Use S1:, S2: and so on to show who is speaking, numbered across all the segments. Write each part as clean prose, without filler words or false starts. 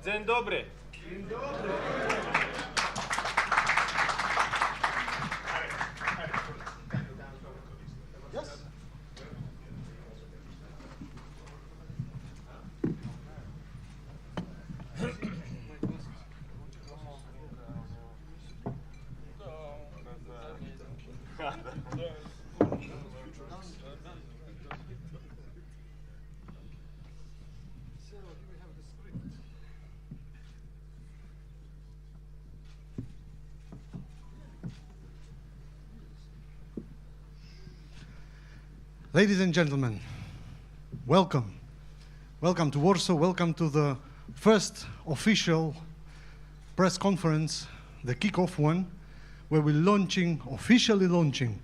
S1: Dzień dobry.
S2: Yes. Ladies and gentlemen, welcome. Welcome to Warsaw, welcome to the first official press conference, the kickoff one, where we're officially launching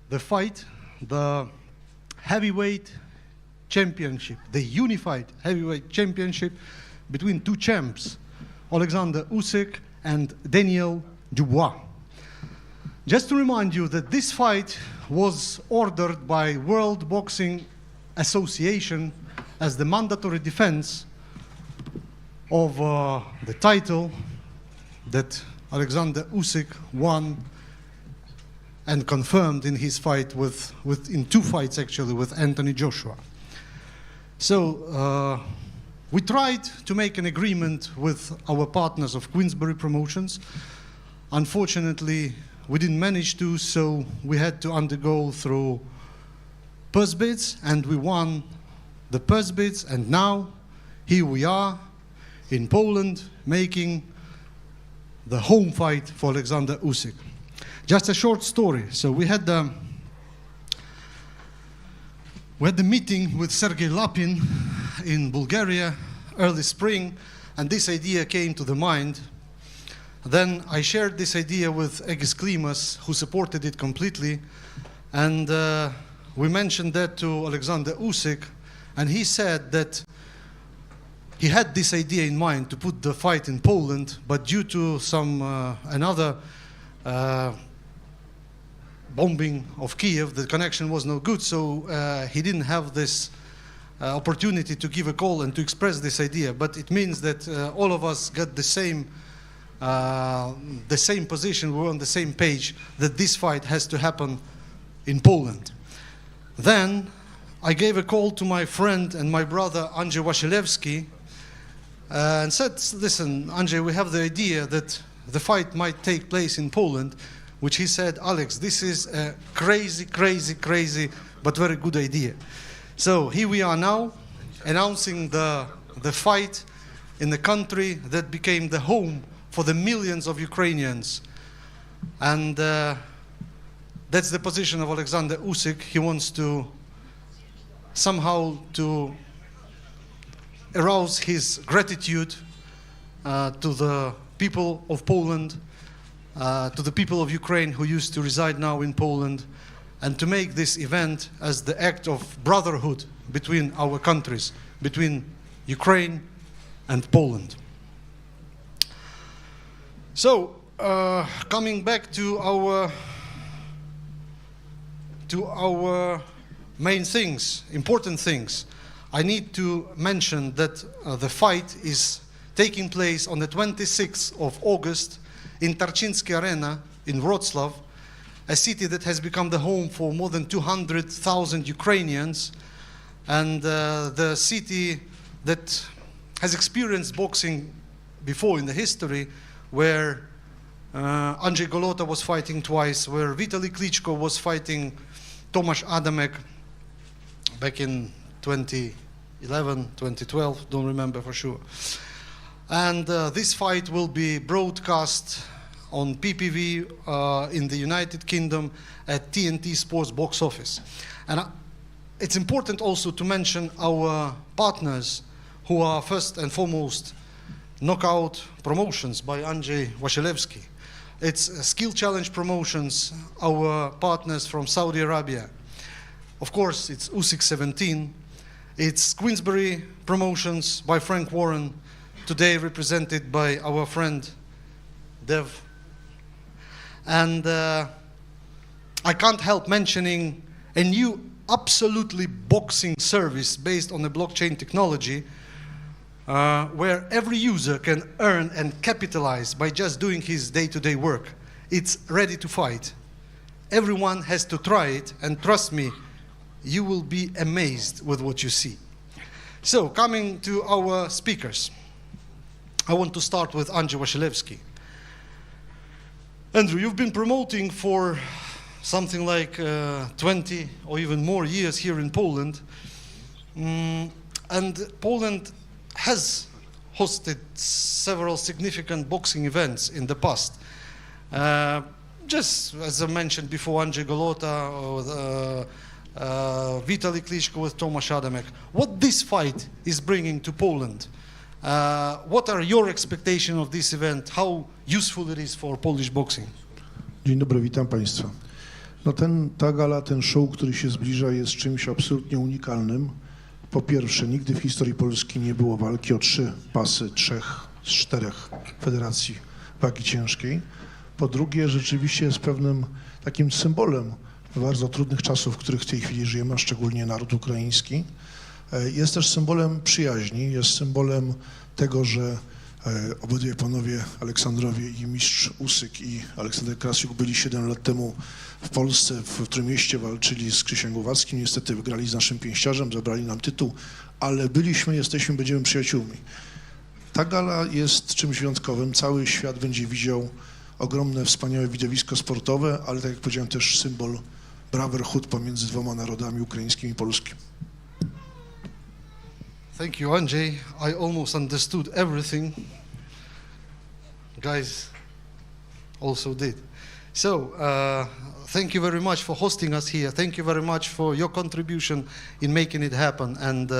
S2: the fight, the heavyweight championship, the unified heavyweight championship between two champs, Oleksandr Usyk and Daniel Dubois. Just to remind you that this fight was ordered by World Boxing Association as the mandatory defense of the title that Oleksandr Usyk won and confirmed in his fight in two fights actually with Anthony Joshua. So we tried to make an agreement with our partners of Queensbury Promotions. Unfortunately, we didn't manage to, so we had to undergo through purse bids, and we won the purse bids, and now here we are in Poland making the home fight for Oleksandr Usyk. Just a short story. So we had the meeting with Sergei Lapin in Bulgaria early spring, and this idea came to the mind. Then I shared this idea with Egis Klimas, who supported it completely, and we mentioned that to Oleksandr Usyk, and he said that he had this idea in mind to put the fight in Poland, but due to some another bombing of Kiev, the connection was no good, so he didn't have this opportunity to give a call and to express this idea. But it means that all of us got the same position, we're on the same page, that this fight has to happen in Poland. Then I gave a call to my friend and my brother Andrzej Wasilewski and said, listen, Andrzej, we have the idea that the fight might take place in Poland, which he said, Alex, this is a crazy, but very good idea. So here we are now, announcing the fight in the country that became the home for the millions of Ukrainians. And that's the position of Oleksandr Usyk. He wants to somehow to arouse his gratitude to the people of Poland, to the people of Ukraine who used to reside now in Poland, and to make this event as the act of brotherhood between our countries, between Ukraine and Poland. So, coming back to our main things, important things, I need to mention that the fight is taking place on the 26th of August in Tarczyński Arena in Wrocław, a city that has become the home for more than 200,000 Ukrainians, and the city that has experienced boxing before in the history, where Andrzej Golota was fighting twice, where Vitaly Klitschko was fighting Tomasz Adamek back in 2011, 2012, don't remember for sure. And this fight will be broadcast on PPV in the United Kingdom at TNT Sports Box Office. And it's important also to mention our partners, who are first and foremost Knockout Promotions by Andrzej Wasilewski. It's Skill Challenge Promotions, our partners from Saudi Arabia. Of course, it's Usyk 17. It's Queensbury Promotions by Frank Warren, today represented by our friend Dev. And I can't help mentioning a new absolutely boxing service based on the blockchain technology, where every user can earn and capitalize by just doing his day-to-day work. It's ready to fight. Everyone has to try it, and trust me, you will be amazed with what you see. So, coming to our speakers, I want to start with Andrzej Wasilewski. Andrew, you've been promoting for something like 20 or even more years here in Poland. And Poland has hosted several significant boxing events in the past. Just as I mentioned before, Andrzej Golota, or Vitaly Klitschko with Tomasz Adamek. What this fight is bringing to Poland? What are your expectations of this event? How useful it is for Polish boxing?
S1: Dzień dobry, witam Państwa. No ta gala, ten show, który się zbliża, jest czymś absolutnie unikalnym. Po pierwsze, nigdy w historii Polski nie było walki o 3 pasy 3 z 4 federacji wagi ciężkiej. Po drugie, rzeczywiście jest pewnym takim symbolem bardzo trudnych czasów, w których w tej chwili żyjemy, a szczególnie naród ukraiński. Jest też symbolem przyjaźni, jest symbolem tego, że obydwie panowie Aleksandrowie i mistrz Usyk i Oleksandr Krassyuk byli 7 lat temu w Polsce, w Trójmieście, walczyli z Krzysiem Głowackim. Niestety wygrali z naszym pięściarzem, zabrali nam tytuł, ale byliśmy, jesteśmy, będziemy przyjaciółmi. Ta gala jest czymś wyjątkowym. Cały świat będzie widział ogromne, wspaniałe widowisko sportowe, ale tak jak powiedziałem, też symbol brotherhood pomiędzy dwoma narodami, ukraińskim i polskim.
S2: Thank you, Andrzej. I almost understood everything. Guys also did. So, thank you very much for hosting us here. Thank you very much for your contribution in making it happen. And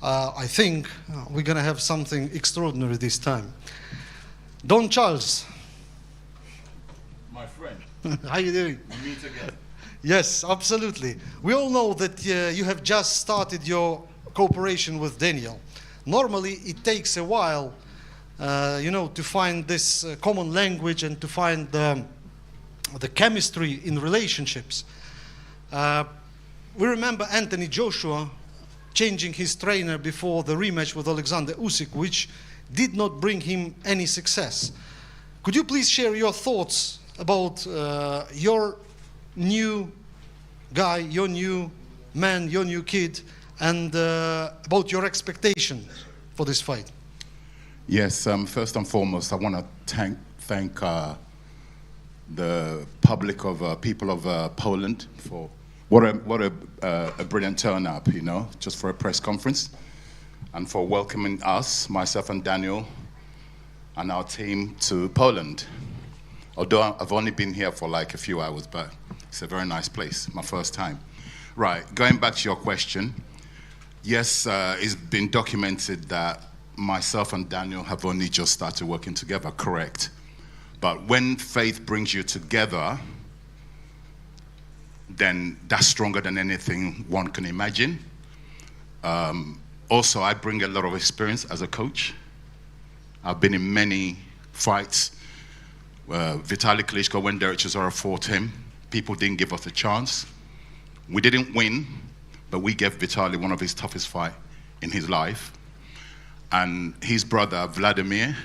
S2: I think we're going to have something extraordinary this time. Don Charles.
S3: My friend.
S2: How are you doing?
S3: We meet again.
S2: Yes, absolutely. We all know that you have just started your cooperation with Daniel. Normally, it takes a while, to find this common language and to find the chemistry in relationships. We remember Anthony Joshua changing his trainer before the rematch with Oleksandr Usyk, which did not bring him any success. Could you please share your thoughts about your new guy, your new man, your new kid, and about your expectations for this fight?
S3: Yes, first and foremost, I want to thank the public of people of Poland for what a brilliant turnout, just for a press conference, and for welcoming us, myself and Daniel, and our team to Poland. Although I've only been here for like a few hours, but it's a very nice place, my first time. Right, going back to your question, yes, it's been documented that myself and Daniel have only just started working together, correct. But when faith brings you together, then that's stronger than anything one can imagine. Also, I bring a lot of experience as a coach. I've been in many fights. Vitaly Klitschko, when Derek Chisora fought him, people didn't give us a chance. We didn't win, but we gave Vitaly one of his toughest fights in his life. And his brother, Vladimir,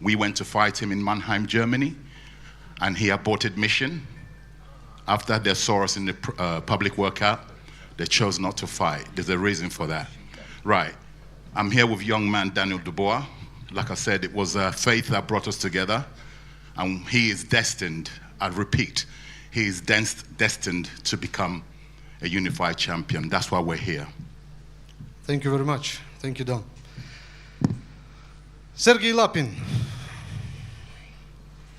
S3: we went to fight him in Mannheim, Germany, and he aborted mission. After they saw us in the public workout, they chose not to fight. There's a reason for that. Right. I'm here with young man Daniel Dubois. Like I said, it was faith that brought us together. And he is destined, I repeat, he is destined to become a unified champion. That's why we're here.
S2: Thank you very much. Thank you, Don. Sergei Lapin.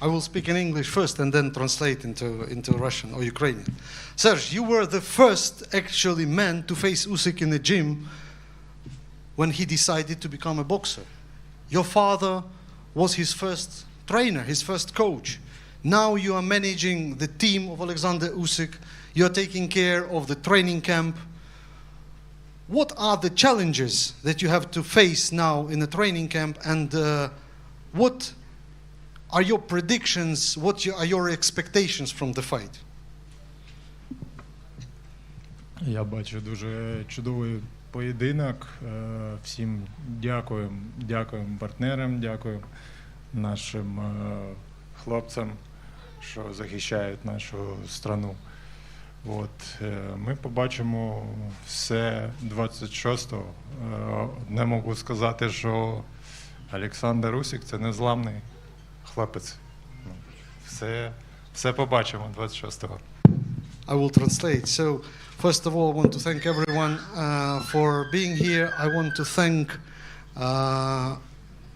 S2: I will speak in English first and then translate into Russian or Ukrainian. Serge, you were the first actually man to face Usyk in the gym when he decided to become a boxer. Your father was his first trainer, his first coach. Now you are managing the team of Oleksandr Usyk. You are taking care of the training camp. What are the challenges that you have to face now in the training camp, and what are your predictions, are your expectations from the fight?
S4: Я бачу дуже чудовий поєдинок. Всім дякуємо партнерам, дякуємо нашим хлопцям, що захищають нашу страну. Ми побачимо все 26-го. Не можу сказати, що Олександр Усик – це незламний хлопець. Все побачимо 26-го.
S2: I will translate. So, first of all, I want to thank everyone for being here. I want to thank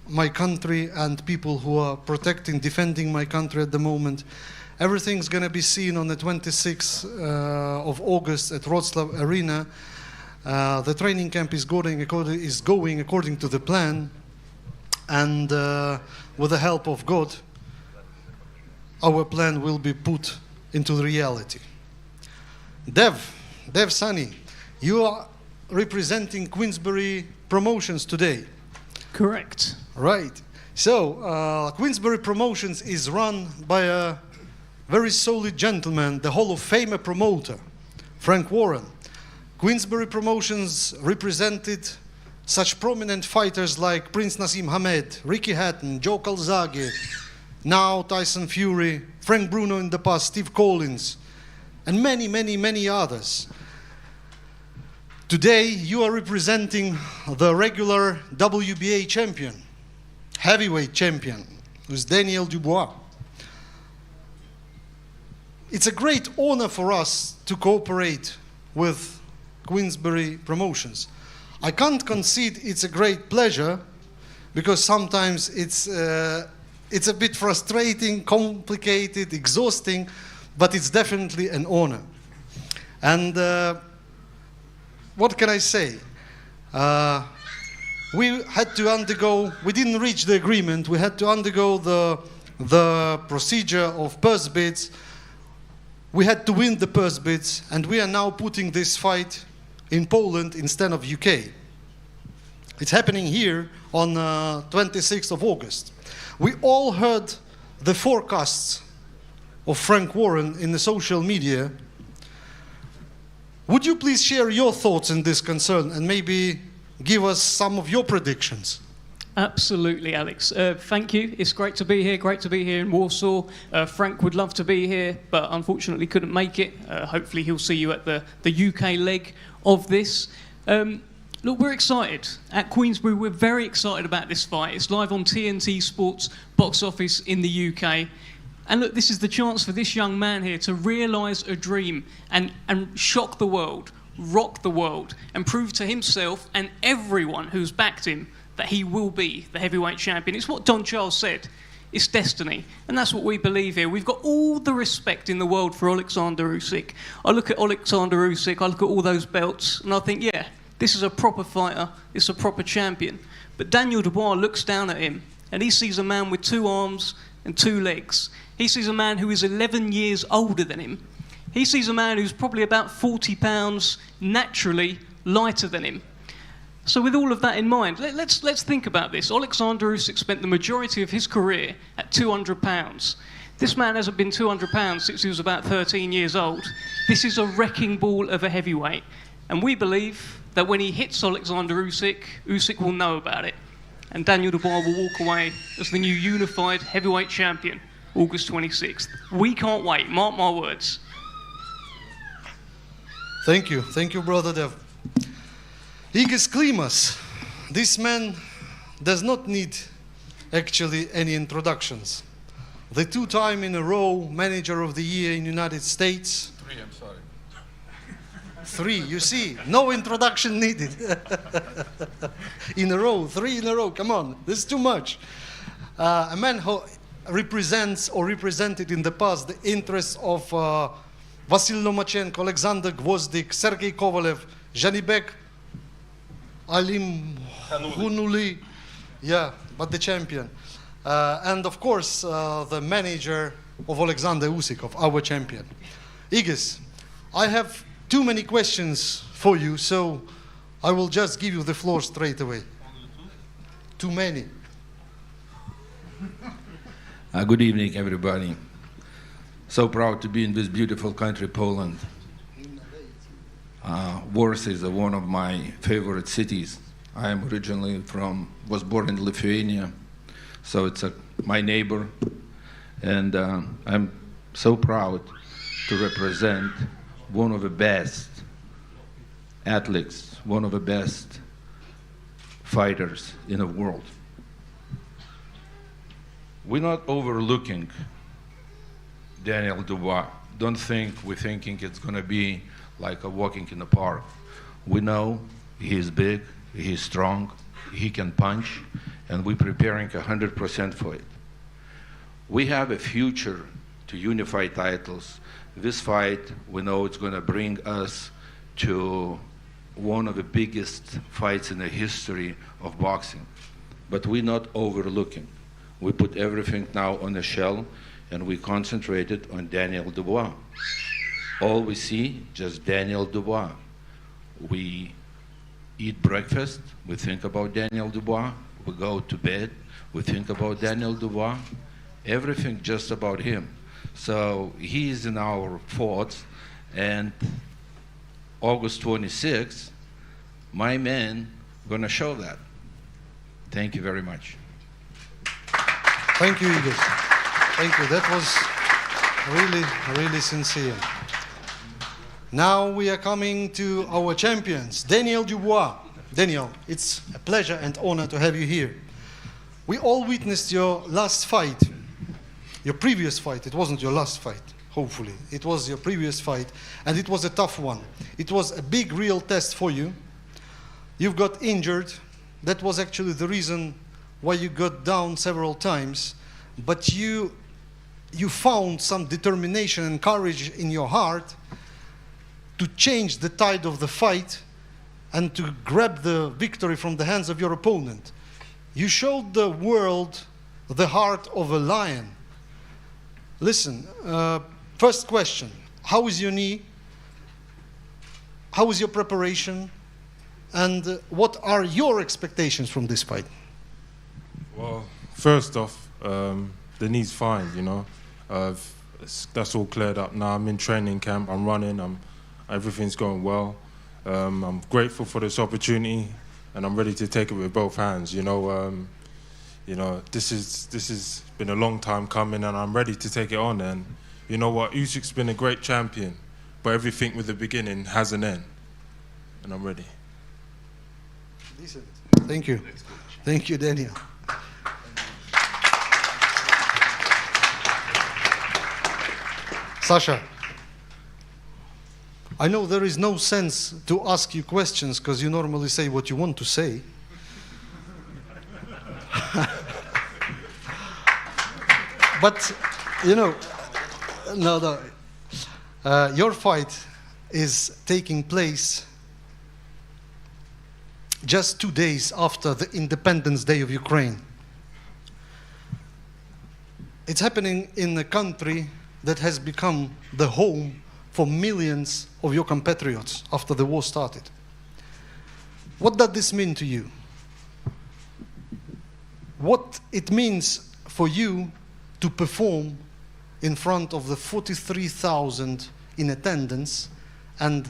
S2: my country and people who are protecting, defending my country at the moment. Everything's going to be seen on the 26th of August at Wroclaw Arena. The training camp is going according to the plan, and with the help of God, our plan will be put into reality. Dev Sunny, you are representing Queensbury Promotions today.
S5: Correct.
S2: Right. So, Queensbury Promotions is run by a very solid gentleman, the Hall of Famer promoter, Frank Warren. Queensbury Promotions represented such prominent fighters like Prince Naseem Hamed, Ricky Hatton, Joe Calzaghe, now Tyson Fury, Frank Bruno in the past, Steve Collins, and many, many, many others. Today, you are representing the regular WBA champion, heavyweight champion, who's Daniel Dubois. It's a great honor for us to cooperate with Queensbury Promotions. I can't concede it's a great pleasure, because sometimes it's a bit frustrating, complicated, exhausting, but it's definitely an honor. And what can I say? We didn't reach the agreement, we had to undergo the procedure of purse bids. We had to win the purse bids, and we are now putting this fight in Poland instead of UK. It's happening here on 26th of August. We all heard the forecasts of Frank Warren in the social media. Would you please share your thoughts in this concern and maybe give us some of your predictions?
S5: Absolutely, Alex. Thank you. It's great to be here in Warsaw. Frank would love to be here, but unfortunately couldn't make it. Hopefully he'll see you at the UK leg of this. Look, we're excited. At Queensbury, we're very excited about this fight. It's live on TNT Sports Box Office in the UK. And look, this is the chance for this young man here to realise a dream and shock the world, rock the world, and prove to himself and everyone who's backed him that he will be the heavyweight champion. It's what Don Charles said. It's destiny. And that's what we believe here. We've got all the respect in the world for Oleksandr Usyk. I look at Oleksandr Usyk, I look at all those belts, and I think, yeah, this is a proper fighter, it's a proper champion. But Daniel Dubois looks down at him, and he sees a man with 2 arms and 2 legs. He sees a man who is 11 years older than him. He sees a man who's probably about 40 pounds naturally lighter than him. So with all of that in mind, let's think about this. Oleksandr Usyk spent the majority of his career at 200 pounds. This man hasn't been 200 pounds since he was about 13 years old. This is a wrecking ball of a heavyweight. And we believe that when he hits Oleksandr Usyk, Usyk will know about it. And Daniel Dubois will walk away as the new unified heavyweight champion, August 26th. We can't wait, mark my words.
S2: Thank you, Brother Dev. Igis Klimas, this man does not need actually any introductions. The 2-time in a row Manager of the Year in the United States.
S6: 3, I'm sorry.
S2: 3, you see, no introduction needed. In a row, 3 in a row, come on, this is too much. A man who represents or represented in the past the interests of Vasil Lomachenko, Alexander Gvozdyk, Sergei Kovalev, Janibek Alim Hunuli, yeah, but the champion. And of course, the manager of Oleksandr Usyk, of our champion. Igis, I have too many questions for you, so I will just give you the floor straight away. Too many.
S6: Good evening, everybody. So proud to be in this beautiful country, Poland. Warsaw is one of my favorite cities. I am originally was born in Lithuania, so it's my neighbor, and I'm so proud to represent one of the best athletes, one of the best fighters in the world. We're not overlooking Daniel Dubois. Don't think we're thinking it's going to be like a walking in the park. We know he's big, he's strong, he can punch, and we're preparing 100% for it. We have a future to unify titles. This fight, we know it's going to bring us to one of the biggest fights in the history of boxing. But we're not overlooking. We put everything now on the shelf, and we concentrated on Daniel Dubois. All we see, just Daniel Dubois. We eat breakfast, we think about Daniel Dubois. We go to bed, we think about Daniel Dubois. Everything just about him. So he is in our thoughts, and August 26th, my man gonna show that. Thank you very much.
S2: Thank you, Igor. Thank you. That was really, really sincere. Now we are coming to our champions, Daniel Dubois. Daniel, it's a pleasure and honor to have you here. We all witnessed your last fight, your previous fight. It wasn't your last fight, hopefully. It was your previous fight, and it was a tough one. It was a big, real test for you. You've got injured. That was actually the reason why you got down several times, but you found some determination and courage in your heart to change the tide of the fight and to grab the victory from the hands of your opponent. You showed the world the heart of a lion. Listen, first question, how is your knee? How is your preparation? And what are your expectations from this fight?
S7: Well, first off, the knee's fine, you know. That's all cleared up now. I'm in training camp, I'm running, everything's going well. I'm grateful for this opportunity, and I'm ready to take it with both hands. You know, this has been a long time coming, and I'm ready to take it on. And you know what, Usyk's been a great champion, but everything with the beginning has an end, and I'm ready.
S2: Decent. Thank you. Thank you, Daniel. Sasha, I know there is no sense to ask you questions because you normally say what you want to say. But, you know, your fight is taking place just 2 days after the Independence Day of Ukraine. It's happening in a country that has become the home for millions of your compatriots after the war started. What does this mean to you? What it means for you to perform in front of the 43,000 in attendance and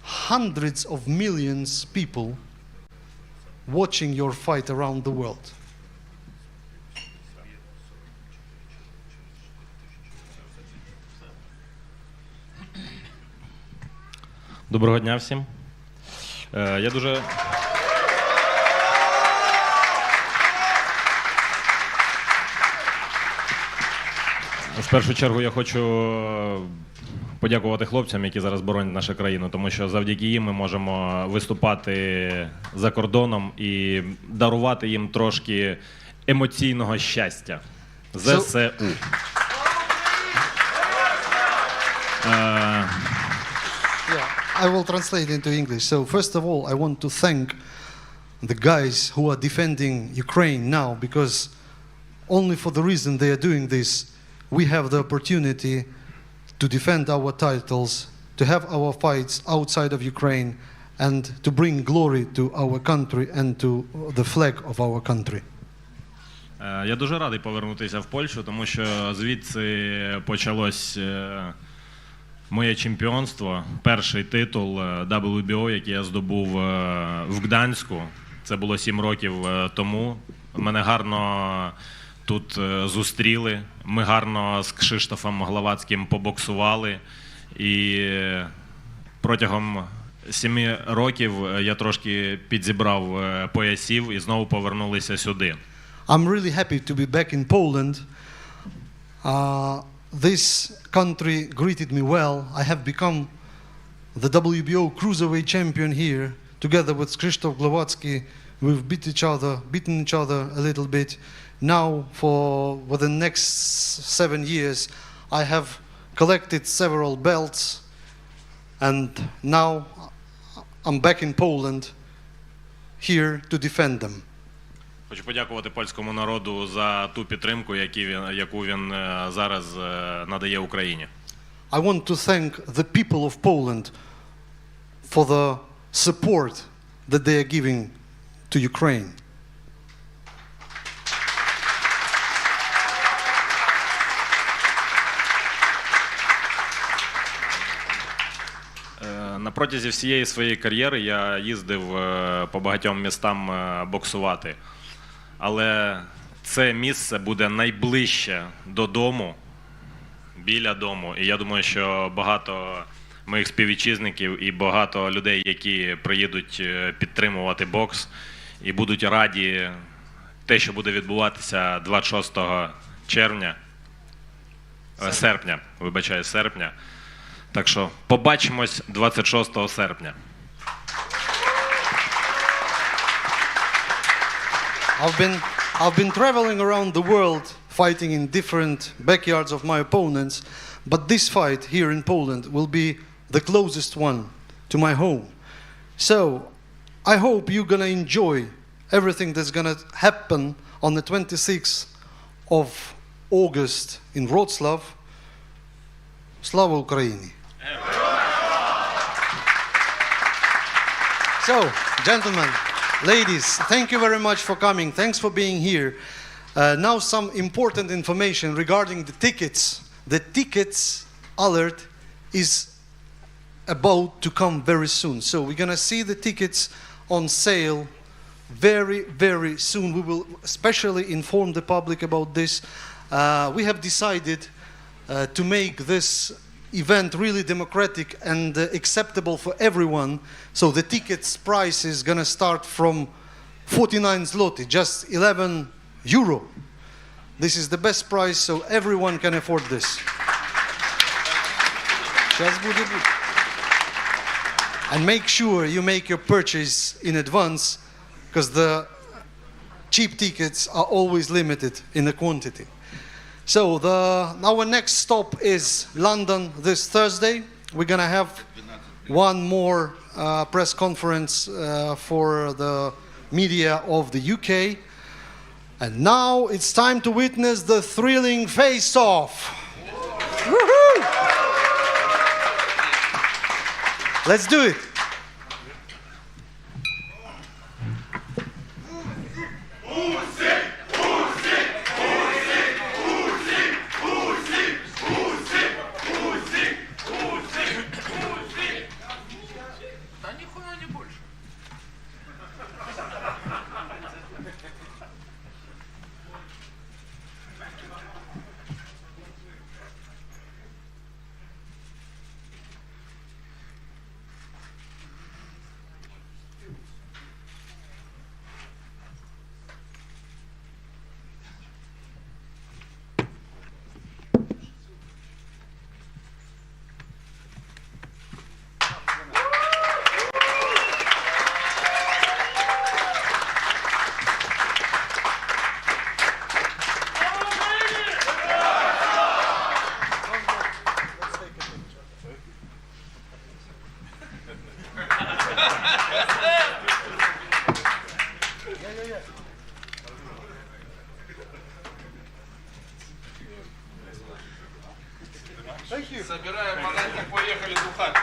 S2: hundreds of millions of people watching your fight around the world?
S8: Доброго дня всім. Я дуже в першу чергу я хочу подякувати хлопцям, які зараз боронять нашу країну, тому що завдяки їм ми можемо виступати за кордоном і дарувати їм трошки емоційного щастя. ЗСУ.
S2: I will translate into English. So first of all, I want to thank the guys who are defending Ukraine now, because only for the reason they are doing this, we have the opportunity to defend our titles, to have our fights outside of Ukraine, and to bring glory to our country and to the flag of our country.
S8: Я дуже радий повернутися в Польщу, тому що звідси почалось моє чемпіонство, перший титул WBO, який я здобув в Гданську. Це було 7 років тому. Мене гарно тут зустріли. Ми гарно з Кшиштофом Главацьким побоксували. І протягом 7 років я трошки підзібрав поясів і знову повернулися сюди.
S2: I'm really happy to be back in Poland. This country greeted me well. I have become the WBO cruiserweight champion here. Together with Krzysztof Glowacki, we've beaten each other a little bit. Now, for the next 7 years, I have collected several belts, and now I'm back in Poland, here to defend them.
S8: Хочу подякувати польському народу за ту підтримку, яку він зараз надає Україні.
S2: I want to thank the people of Poland for the support that they are giving to Ukraine.
S8: На протязі всієї своєї кар'єри я їздив по багатьом містам боксувати. Але це місце буде найближче додому, біля дому. І я думаю, що багато моїх співвітчизників і багато людей, які приїдуть підтримувати бокс і будуть раді те, що буде відбуватися 26 серпня. Так що побачимось 26 серпня.
S2: I've been traveling around the world fighting in different backyards of my opponents, but this fight here in Poland will be the closest one to my home. So I hope you're gonna enjoy everything that's gonna happen on the 26th of August in Wrocław. Slava Ukraini! So, gentlemen, ladies, thank you very much for coming. Thanks for being here. Now some important information regarding the tickets. The tickets alert is about to come very soon. So we're gonna see the tickets on sale very, very soon. We will especially inform the public about this. We have decided to make this event really democratic and acceptable for everyone. So the tickets price is gonna start from 49 zloty, just 11 euro. This is the best price, so everyone can afford this. And make sure you make your purchase in advance, because the cheap tickets are always limited in the quantity. So our next stop is London this Thursday. We're gonna have one more press conference for the media of the UK. And now it's time to witness the thrilling face-off. Woohoo! Let's do it.
S6: Собираем манатик, поехали бухать.